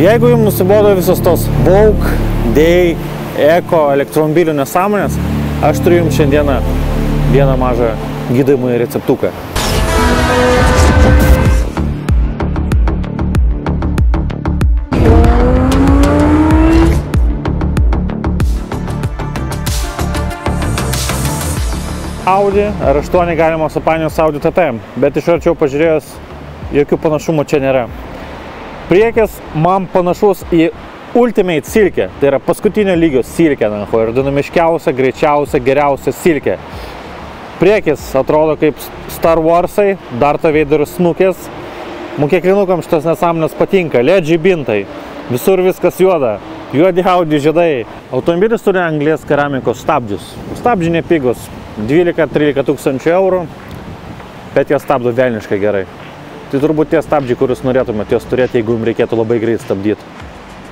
Jeigu jums nusibodo visos tos Vogue, Day, Eko, elektromobilių nesąmonės, aš turiu jums šiandieną vieną mažą gydomąjį receptuką. Audi R8 galima supainioti su Audi TT, bet iš arčiau pažiūrėjus, jokių panašumų čia nėra. Priekis man panašus į Ultimate silkę, tai yra paskutinio lygio silkę, aerodinamiškiausia, greičiausia, geriausia silkė. Priekis atrodo kaip Star Warsai, Darto Veiderio snukės. Kiekvienukam šitas nesąmonės patinka, LED žibintai, visur viskas juoda, juodi Audi žiedai. Automobilis turi anglies keramikos stabdžius. Stabdžiai nepigus, 12-13 tūkstančių eurų, bet jie stabdo velniškai gerai. Tai turbūt tie stabdžiai, kuriuos norėtumėte juos turėti, jeigu jums reikėtų labai greit stabdyti.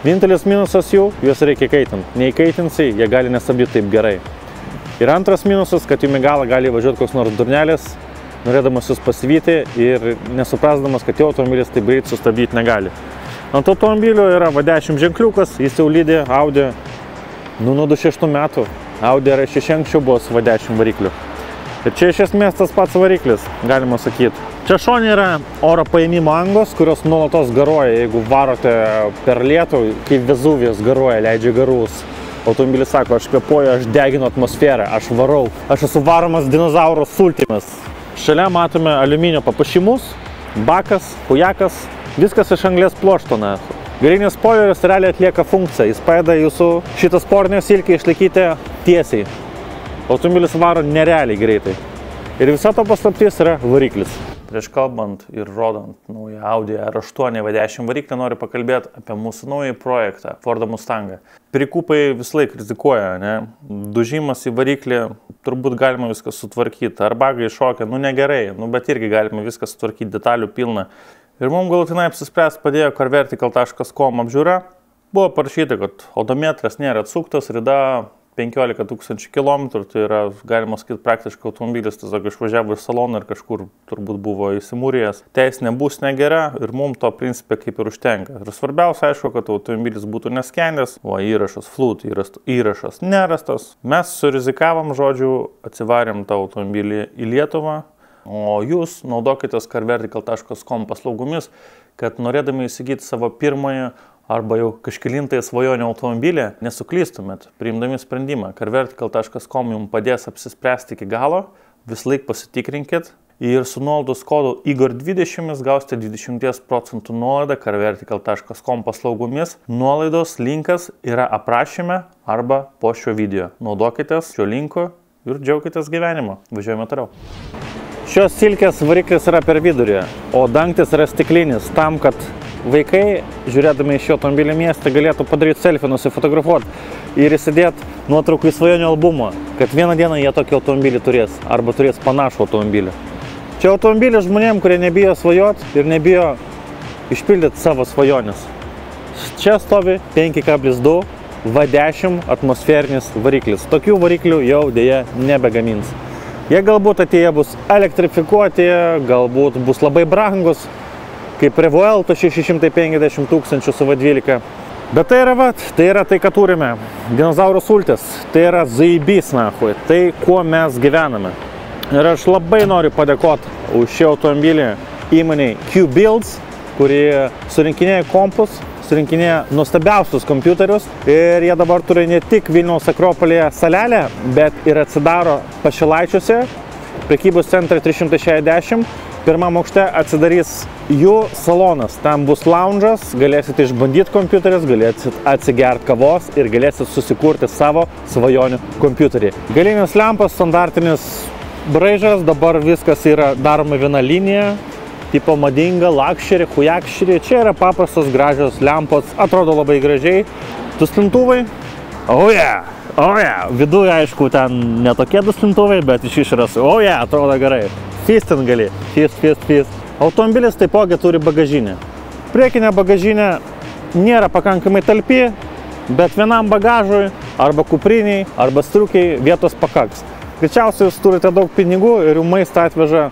Vienintelis minusas jų, juos reikia kaitinti. Neįkaitinsi, jie gali nestabdyti taip gerai. Ir antras minusas, kad jums į galą gali važiuoti koks nors durnelis, norėdamas jūs pasivyti ir nesuprasdamas, kad jo automobilis taip greit sustabdyti negali. Ant automobilio yra V10 ženkliukas, jis jau lydi Audi nuo 26 metų. Audi R6 anksčiau buvo su V10 varikliu. Ir čia iš esmės tas pats variklis, galima sakyti. Čia šone yra oro paėmimo angos, kurios nuolatos garuoja. Jeigu varote per lietų, kaip Vezuvijos garuoja, leidžia garus. Automobilis sako, aš kvėpuoju, aš deginu atmosferą, aš varau. Aš esu varomas dinozauro sultimis. Šalia matome aliuminio papuošimus, bakas, hujakas, viskas iš anglies pluošto. Galinis spoileris realiai atlieka funkciją, jis padeda jūsų šitą sportinę silkę išlaikyti tiesiai. Automobilis varo nerealiai greitai. Ir visa to paslaptis yra variklis. Prieš kalbant ir rodant naują Audi R8 V10 variklį, noriu pakalbėti apie mūsų naują projektą Fordą Mustangą. Prikupai vis laik rizikuoja, ne? Dužimas į variklį, turbūt galima viską sutvarkyti. Ar bagai iššokia, negerai, bet irgi galima viską sutvarkyti, detalių pilna. Ir mums galutinai apsispręs padėjo carvertical.com apžiūra. Buvo parašyta, kad odometras nėra atsuktas, rida 15 000 km, tai yra, galima sakyti, praktiškai automobilis tiesiog išvažiavo iš salono ir kažkur turbūt buvo įsimūrėjęs. Teisinė būstinė gera ir mums to principė kaip ir užtenka. Ir svarbiausia, aišku, kad automobilis būtų neskendęs, o įrašas flut, įrašas nerastas. Mes surizikavom, žodžiu, atsivarėm tą automobilį į Lietuvą. O jūs naudokitės carvertical.com paslaugomis, kad norėdami įsigyti savo pirmąjį arba jau kažkelintąją svajonę automobilį, nesuklystumėt, priimdami sprendimą. Carvertical.com jums padės apsispręsti iki galo, vis laik pasitikrinkit ir su nuolaidos kodu IGOR20 gausite 20% nuolaidą carvertical.com paslaugomis. Nuolaidos linkas yra aprašyme arba po šio video. Naudokitės šio linko ir džiaukitės gyvenimo. Važiuojame toliau. Šios silkės variklis yra per vidurį, o dangtis yra stiklinis, tam, kad vaikai, žiūrėdami į šį automobilį miestą, galėtų padaryti selfie, nusifotografuoti ir įsidėti nuotraukų į svajonių albumą, kad vieną dieną jie tokį automobilį turės, arba turės panašų automobilį. Čia automobilis žmonėm, kurie nebijo svajoti ir nebijo išpildyti savo svajonės. Čia stovi 5,2 V10 atmosferinis variklis. Tokių variklių jau dėja nebegamins. Jie galbūt ateityje bus elektrifikuoti, galbūt bus labai brangus, kaip Revuelto 650 000 su V12. Bet tai yra tai, ką turime. Dinozauro sultis, tai yra zaibys, tai kuo mes gyvename. Ir aš labai noriu padėkoti už šį automobilį įmonei Q-Builds, kuri surinkinėja kompus, surinkinėja nuostabiausius kompiuterius ir jie dabar turi ne tik Vilniaus Akropolyje salelę, bet ir atsidaro Pašilaičiuose, prekybos centre 360. Pirmam aukšte atsidarys jų salonas, tam bus lounge'as, galėsite išbandyti kompiuterius, galėsite atsigerti kavos ir galėsite susikurti savo svajonių kompiuterį. Galinis lempas, standartinis braižas, dabar viskas yra daroma viena linija. Tipo madinga, luxury, hujakšyri. Čia yra paprastos gražios lempos, atrodo labai gražiai. Duslintuvai. Oh yeah. Viduje, aišku, ten netokie duslintuvai, bet iš išorės. Oh yeah, atrodo gerai. Fistint gali. Fist. Automobilis taipogi turi bagažinę. Priekinė bagažinė nėra pakankamai talpi, bet vienam bagažui, arba kupriniai, arba striukiai vietos pakaks. Greičiausiai jūs turite daug pinigų ir jums maistą atveža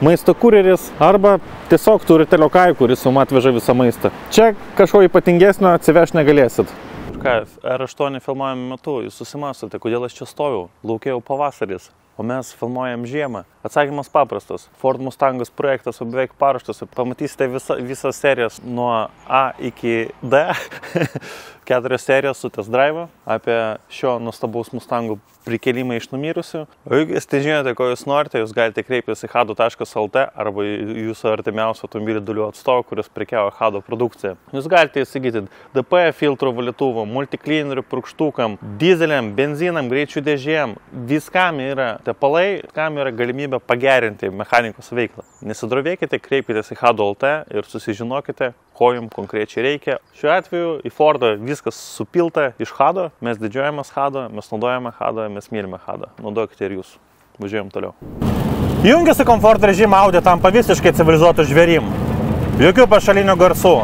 maisto kurjeris arba tiesiog turite liokajų, kuris jums atveža visą maistą. Čia kažko ypatingesnio atsiveš negalėsit. Ką, R8 filmavimo metu jūs susimastote, kodėl aš čia stoviu? Laukia jau pavasaris, o mes filmuojam žiemą. Atsakymas paprastas. Ford Mustangas projektas beveik paruoštas. Pamatysite visas serijas nuo A iki D. 4 serijas su test drive apie šio nuostabaus Mustangų prikelimą iš numirusių. O jeigu jūs žinote, ko jūs norite, jūs galite kreiptis į hado.lt arba jūsų artimiausio automobilių dalių atstovą, kuris prekiauja Hado produkciją. Jūs galite įsigyti DP filtrų valytuvų, multiklinerių purkštukam, dizeliam, benzinam, greičių dėžėm. Viskam yra tepalai, kam yra galimybė pagerinti mechanikos veiklą. Nesidrovėkite, kreipkitės į Hado.lt ir susižinokite, ko jums konkrečiai reikia. Šiuo atveju į Fordą viskas supilta iš Hado, mes didžiuojamės Hado, mes naudojame Hado, mes mylime Hado. Naudokite ir jūs. Važiuojam toliau. Jungiasi komforto režimą Audi tampa visiškai civilizuotų žvėrim. Jokių pašalinių garsų.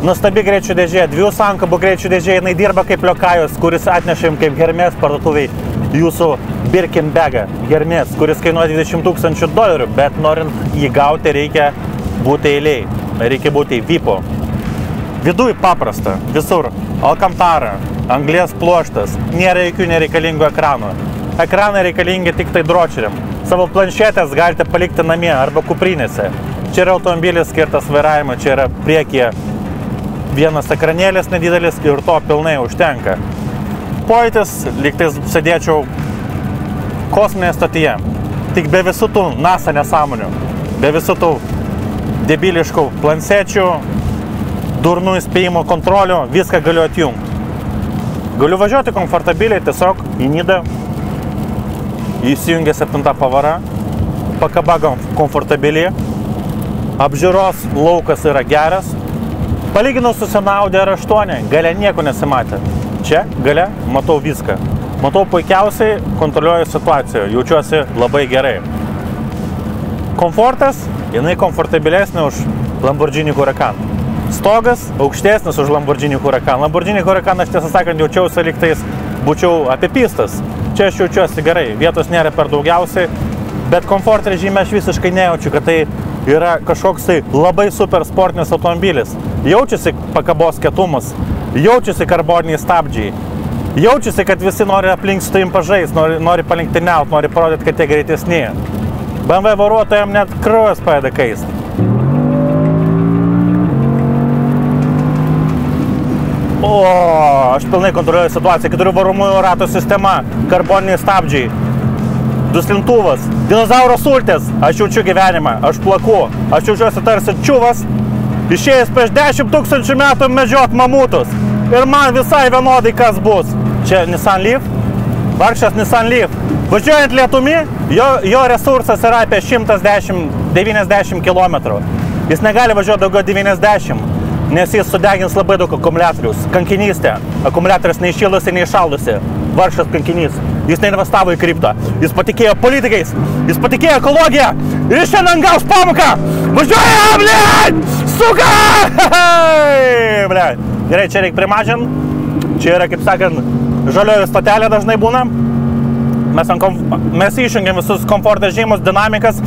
Nuostabi greičių dėžė, 2 sankabų greičių dėžė, jinai dirba kaip liokajus, kuris atneša jums kaip Hermès parduotuviai jūsų Birkin bagą. Hermès, kuris kainuoja $20 000, bet norint jį gauti reikia būti eiliai. Reikia būti VIP'o. Viduj paprasta, visur. Alcantara, anglies pluoštas, nėra jokių nereikalingų ekranų. Ekranai reikalingi tik tai dročeriam. Savo planšetės galite palikti namie arba kuprinėse. Čia yra automobilis skirtas vairavimui, čia yra priekyje vienas ekranėlis nedidelis ir to pilnai užtenka. Pojūtis, lyg tai sėdėčiau kosminėje stotyje. Tik be visų tų NASA nesąmonių, be visų tų debiliškų plansečių, durnų įspėjimo kontrolių, viską galiu atjungti. Galiu važiuoti komfortabiliai tiesiog į Nidą, įsijungia 7 pavara, pakaba komfortabiliai, apžiūros laukas yra geras. Palyginau su sena Audi R8, gale nieko nesimatė. Čia gale matau viską. Matau puikiausiai, kontroliuoju situaciją, jaučiuosi labai gerai. Komfortas, jinai komfortabilesnė už Lamborghini Huracan. Stogas aukštesnis už Lamborghini Huracan. Lamborghini Huracan aš tiesą sakant jaučiausi lyg tais būčiau apipistas. Čia aš jaučiuosi gerai, vietos nėra per daugiausiai, bet komforto režime aš visiškai nejaučiu, kad tai yra kažkoks tai labai super sportinis automobilis. Jaučiasi pakabos kietumas, jaučiasi karboniniai stabdžiai, jaučiasi, kad visi nori aplink su tavim pažaist, nori palenktyniaut, nori parodyti, kad jie greitesni. BMW vairuotojams net kraujas pradeda kaisti. O, aš pilnai kontroliuoju situaciją, 4 varomųjų ratų sistema, karboniniai stabdžiai, duslintuvas, dinozauro sultis, aš jaučiu gyvenimą, aš plaku, aš jaučiuosi tarsi čiuvas, išėjęs prieš 10 000 metų medžiot mamutus ir man visai vienodai kas bus. Čia Nissan Leaf, vargšas Nissan Leaf. Važiuojant lietumi, jo resursas yra apie 190 km. Jis negali važiuoti daugiau 90, nes jis sudegins labai daug akumuliatorius. Kankinystė. Akumuliatorius neiššildusi, neiššaldusi. Vargšas kankinys. Jis neinvestavo į kriptą. Jis patikėjo politikais. Jis patikėjo ekologiją. Ir jis šiandien gaus pamoką. Važiuoja, blėt! Suka! Blėt. Gerai, čia reikia primažinti. Čia yra, kaip sakant, žalioji stotelė dažnai būna. Mes išjungiam visus komforto režimus, dinamikas.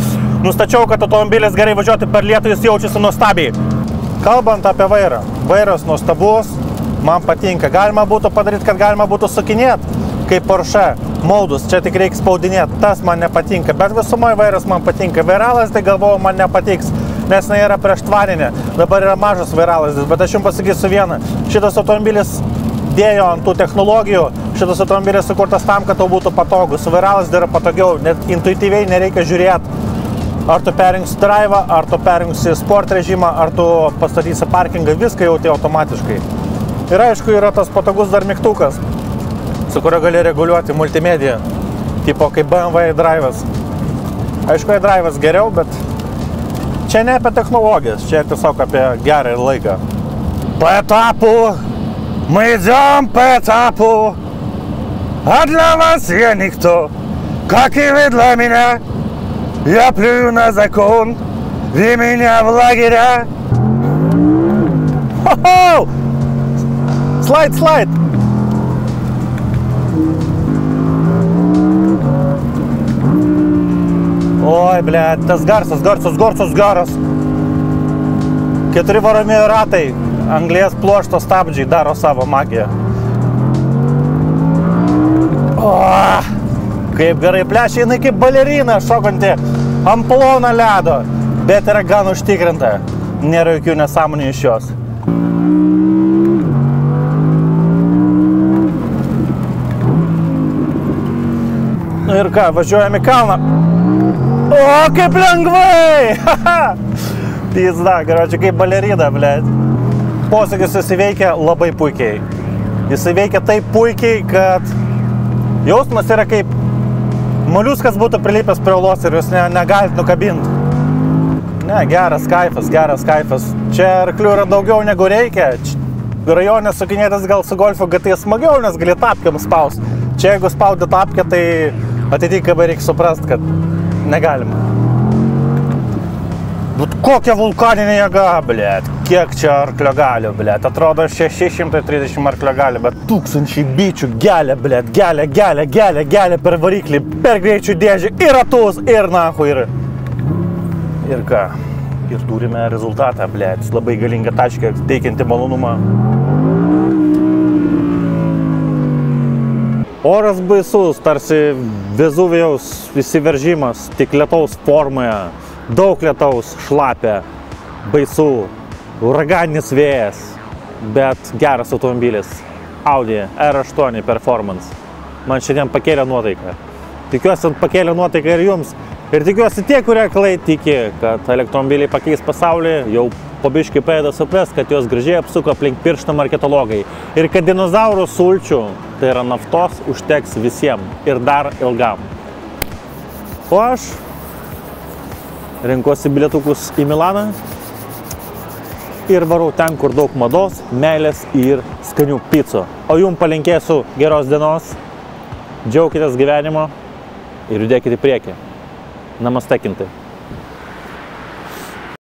Nustačiau, kad automobilis gerai važiuoti per lietų, jis jaučiasi nuostabiai. Kalbant apie vairą. Vairas nuostabus, man patinka. Galima būtų padaryti, kad galima būtų sukinėti, kaip Porsche moldus. Čia tik reikia spaudinėti. Tas man nepatinka. Bet visumoje vairas man patinka. Vairalas, tai galvoju, man nepatiks, nes jinai yra prieštvarinė. Dabar yra mažas vairalas, bet aš jums pasakysiu vieną. Šitas automobilis dėjo ant tų technologijų. Šitas automobilis sukurtas tam, kad tau būtų patogus. Vairalas yra patogiau, net intuityviai nereikia žiūrėti. Ar tu perjungsi drive, ar tu perjungsi sport režimą, ar tu pastatysi parkingą, viską jauti automatiškai. Ir aišku, yra tas patogus dar mygtukas, su kurio gali reguliuoti multimediją, tipo kaip BMW drive'as. Aišku, drive'as geriau, bet čia ne apie technologijas, čia tiesiog apie gerą laiką. По этапу, мы идем по этапу, а для вас я никто, как и вы для меня. Я плюю на закон, вы меня в лагеря. Хо-хо! Слайд, слайд! Oi, blėt, tas garsas. 4 varomi ratai, anglies pluošto stabdžiai daro savo magiją. O, kaip gerai plešia, jinai kaip balerina šokanti ant plono ledo, bet yra gan užtikrinta. Nėra jokių nesąmonių iš jos. Ir ką, važiuojam į kalną. O, kaip lengvai! Pizda, karočiui, kaip balerina, blėt. Posakis jis veikia labai puikiai. Jis veikia taip puikiai, kad jausmas yra kaip moliuskas būtų prilipęs prie uolos ir jūs negalit nukabinti. Ne, geras kaifas. Čia arklių yra daugiau negu reikia. Rajone sukinėtis gal su Golfu GT smagiau, nes gali tapkiam spaust. Čia jeigu spaudi tapkę, tai atitinkamai reikia suprasti, kad negalima. Bet kokia vulkaninė jėga, blėt. Kiek čia arklio galių, blėt. Atrodo 630 arklio galių, bet 1000 bičių gelia, blėt. Gelia per variklį, per greičių dėžį ir ratus, ir nahu, ir ką. Ir turime rezultatą, blėt. Labai galinga taškė, teikianti malonumą. Oras baisus, tarsi Vezuvijaus įsiveržimas, tik lietaus formoje. Daug lietaus, šlapia, baisu, uraganinis vėjas, bet geras automobilis. Audi R8 Performance. Man šiandien pakėlė nuotaiką. Tikiuosi, pakėlė nuotaiką ir jums. Ir tikiuosi tie, kurie aklai tiki, kad elektromobiliai pakeis pasaulį, jau po biškį pradeda suprast, kad jos gražiai apsuko aplink pirštą marketologai. Ir kad dinozaurų sulčių, tai yra naftos, užteks visiems ir dar ilgam. O aš renkuosi bilietukus į Milaną ir varau ten, kur daug mados, meilės ir skanių picų. O jums palinkėsiu geros dienos, džiaukitės gyvenimo ir judėkite į priekį. Namaste, kintai.